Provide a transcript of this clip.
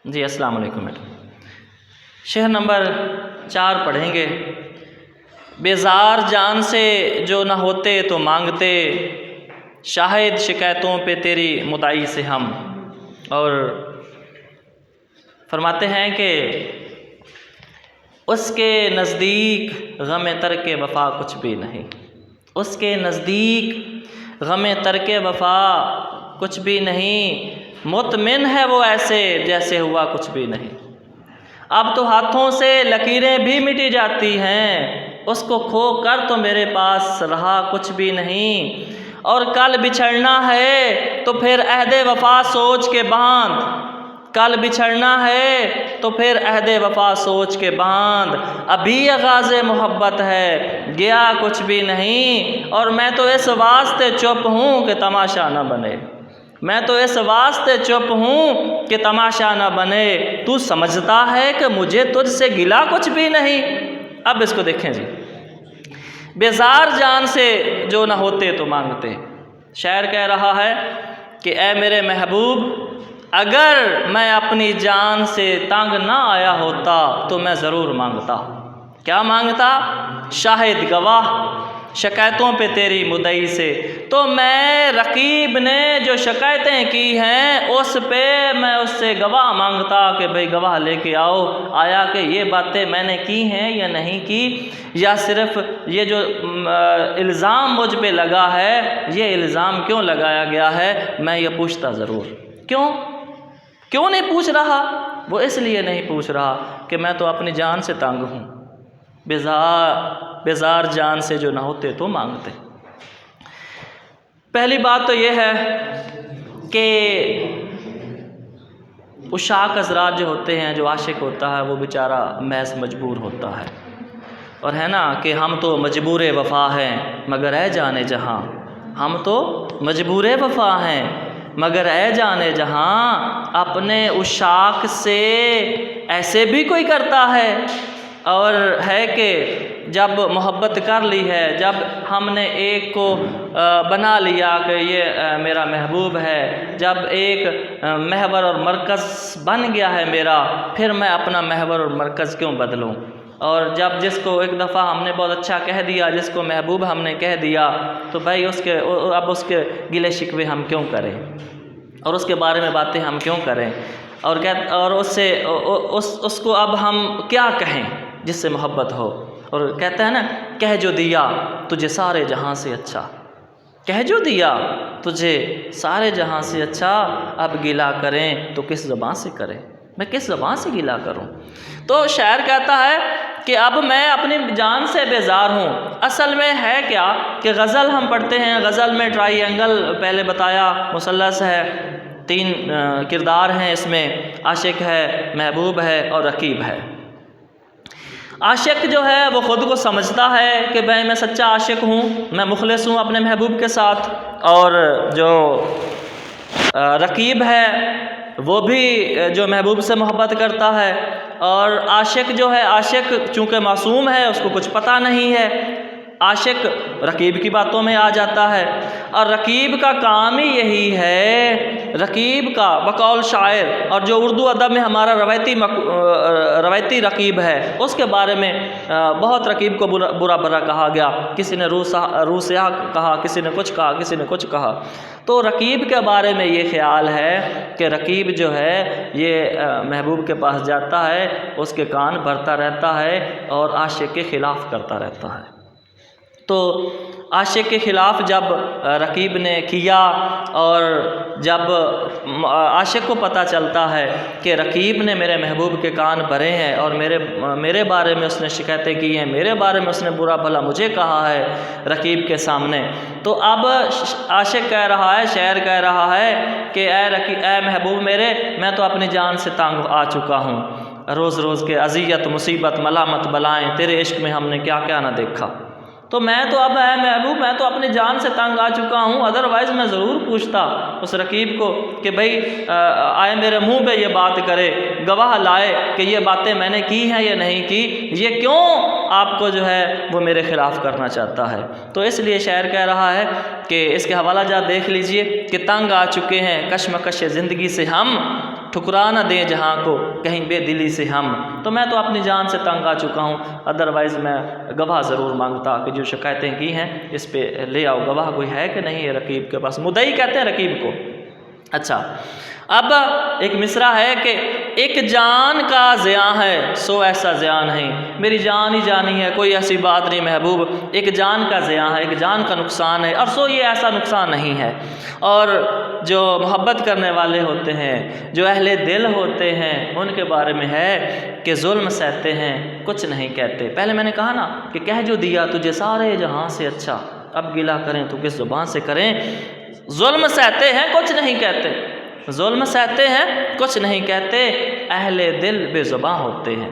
جی السلام علیکم میڈم۔ شعر نمبر 4 پڑھیں گے۔ بیزار جان سے جو نہ ہوتے تو مانگتے، شاہد شکایتوں پہ تیری مدعی سے ہم۔ اور فرماتے ہیں کہ اس کے نزدیک غم ترک وفا کچھ بھی نہیں، اس کے نزدیک غم ترک وفا کچھ بھی نہیں، مطمئن ہے وہ ایسے جیسے ہوا کچھ بھی نہیں۔ اب تو ہاتھوں سے لکیریں بھی مٹی جاتی ہیں، اس کو کھو کر تو میرے پاس رہا کچھ بھی نہیں۔ اور کل بچھڑنا ہے تو پھر عہد وفا سوچ کے باندھ، کل بچھڑنا ہے تو پھر عہد وفا سوچ کے باندھ۔ ابھی آغاز محبت ہے گیا کچھ بھی نہیں، اور میں تو اس واسطے چپ ہوں کہ تماشا نہ بنے، میں تو اس واسطے چپ ہوں کہ تماشا نہ بنے۔ تو سمجھتا ہے کہ مجھے تجھ سے گلا کچھ بھی نہیں۔ اب اس کو دیکھیں جی، بیزار جان سے جو نہ ہوتے تو مانگتے۔ شاعر کہہ رہا ہے کہ اے میرے محبوب، اگر میں اپنی جان سے تنگ نہ آیا ہوتا تو میں ضرور مانگتا۔ کیا مانگتا؟ شاہد گواہ شکایتوں پہ تیری مدعی سے۔ تو میں رقیب نے جو شکایتیں کی ہیں اس پہ میں اس سے گواہ مانگتا کہ بھئی گواہ لے کے آؤ، آیا کہ یہ باتیں میں نے کی ہیں یا نہیں کی، یا صرف یہ جو الزام مجھ پہ لگا ہے یہ الزام کیوں لگایا گیا ہے۔ میں یہ پوچھتا ضرور۔ کیوں نہیں پوچھ رہا؟ وہ اس لیے نہیں پوچھ رہا کہ میں تو اپنی جان سے تنگ ہوں۔ بیزار جان سے جو نہ ہوتے تو مانگتے۔ پہلی بات تو یہ ہے کہ عشاق حضرات جو ہوتے ہیں، جو عاشق ہوتا ہے وہ بیچارہ محض مجبور ہوتا ہے، اور ہے نا کہ ہم تو مجبور وفا ہیں مگر اے جانے جہاں، ہم تو مجبور وفا ہیں مگر اے جانے جہاں، اپنے عشاق سے ایسے بھی کوئی کرتا ہے۔ اور ہے کہ جب محبت کر لی ہے، جب ہم نے ایک کو بنا لیا کہ یہ میرا محبوب ہے، جب ایک محور اور مرکز بن گیا ہے میرا، پھر میں اپنا محور اور مرکز کیوں بدلوں؟ اور جب جس کو ایک دفعہ ہم نے بہت اچھا کہہ دیا، جس کو محبوب ہم نے کہہ دیا، تو بھائی اب اس کے گلے شکوے ہم کیوں کریں، اور اس کے بارے میں باتیں ہم کیوں کریں، اور اس کو اب ہم کیا کہیں جس سے محبت ہو۔ اور کہتا ہے نا، کہہ جو دیا تجھے سارے جہاں سے اچھا، کہہ جو دیا تجھے سارے جہاں سے اچھا، اب گلا کریں تو کس زبان سے کریں، میں کس زبان سے گلا کروں؟ تو شاعر کہتا ہے کہ اب میں اپنی جان سے بیزار ہوں۔ اصل میں ہے کیا کہ غزل ہم پڑھتے ہیں، غزل میں ٹرائی اینگل پہلے بتایا، مثلث ہے، 3 کردار ہیں اس میں، عاشق ہے، محبوب ہے اور رقیب ہے۔ عاشق جو ہے وہ خود کو سمجھتا ہے کہ بھائی میں سچا عاشق ہوں، میں مخلص ہوں اپنے محبوب کے ساتھ، اور جو رقیب ہے وہ بھی جو محبوب سے محبت کرتا ہے۔ اور عاشق جو ہے، عاشق چونکہ معصوم ہے، اس کو کچھ پتہ نہیں ہے، عاشق رقیب کی باتوں میں آ جاتا ہے، اور رقیب کا کام ہی یہی ہے، رقیب کا بقول شاعر، اور جو اردو ادب میں ہمارا روایتی رقیب ہے اس کے بارے میں بہت رقیب کو برا برا کہا گیا، کسی نے روح سیاہ کہا، کسی نے کچھ کہا، کسی نے کچھ کہا۔ تو رقیب کے بارے میں یہ خیال ہے کہ رقیب جو ہے یہ محبوب کے پاس جاتا ہے، اس کے کان بھرتا رہتا ہے اور عاشق کے خلاف کرتا رہتا ہے۔ تو عاشق کے خلاف جب رقیب نے کیا، اور جب عاشق کو پتہ چلتا ہے کہ رقیب نے میرے محبوب کے کان بھرے ہیں اور میرے بارے میں اس نے شکایتیں کی ہیں، میرے بارے میں اس نے برا بھلا مجھے کہا ہے رقیب کے سامنے، تو اب عاشق کہہ رہا ہے، شاعر کہہ رہا ہے کہ اے محبوب میرے، میں تو اپنی جان سے تنگ آ چکا ہوں، روز روز کے اذیت مصیبت ملامت بلائیں، تیرے عشق میں ہم نے کیا کیا نہ دیکھا، تو میں تو اب اے محبوب میں تو اپنی جان سے تنگ آ چکا ہوں، ادروائز میں ضرور پوچھتا اس رقیب کو کہ بھئی آئے میرے منہ پہ یہ بات کرے، گواہ لائے کہ یہ باتیں میں نے کی ہیں یا نہیں کی، یہ کیوں آپ کو جو ہے وہ میرے خلاف کرنا چاہتا ہے۔ تو اس لیے شاعر کہہ رہا ہے کہ اس کے حوالہ جات دیکھ لیجئے کہ تنگ آ چکے ہیں کشمکش زندگی سے ہم، ٹھکرا نہ دیں جہاں کو کہیں بے دلی سے ہم۔ تو میں تو اپنی جان سے تنگ آ چکا ہوں، ادروائز میں گواہ ضرور مانگتا کہ جو شکایتیں کی ہیں اس پہ لے آؤ گواہ، کوئی ہے کہ نہیں ہے رقیب کے پاس؟ مدعی کہتے ہیں رقیب کو۔ اچھا، اب ایک مصرع ہے کہ ایک جان کا زیاں ہے سو ایسا زیاں نہیں، میری جان ہی جانی ہے، کوئی ایسی بات نہیں محبوب، ایک جان کا زیاں ہے، ایک جان کا نقصان ہے، اور سو یہ ایسا نقصان نہیں ہے۔ اور جو محبت کرنے والے ہوتے ہیں، جو اہل دل ہوتے ہیں، ان کے بارے میں ہے کہ ظلم سہتے ہیں کچھ نہیں کہتے۔ پہلے میں نے کہا نا کہ کہہ جو دیا تجھے سارے جہاں سے اچھا، اب گلا کریں تو کس زبان سے کریں؟ ظلم سہتے ہیں کچھ نہیں کہتے، ظلم سہتے ہیں کچھ نہیں کہتے، اہل دل بے زباں ہوتے ہیں۔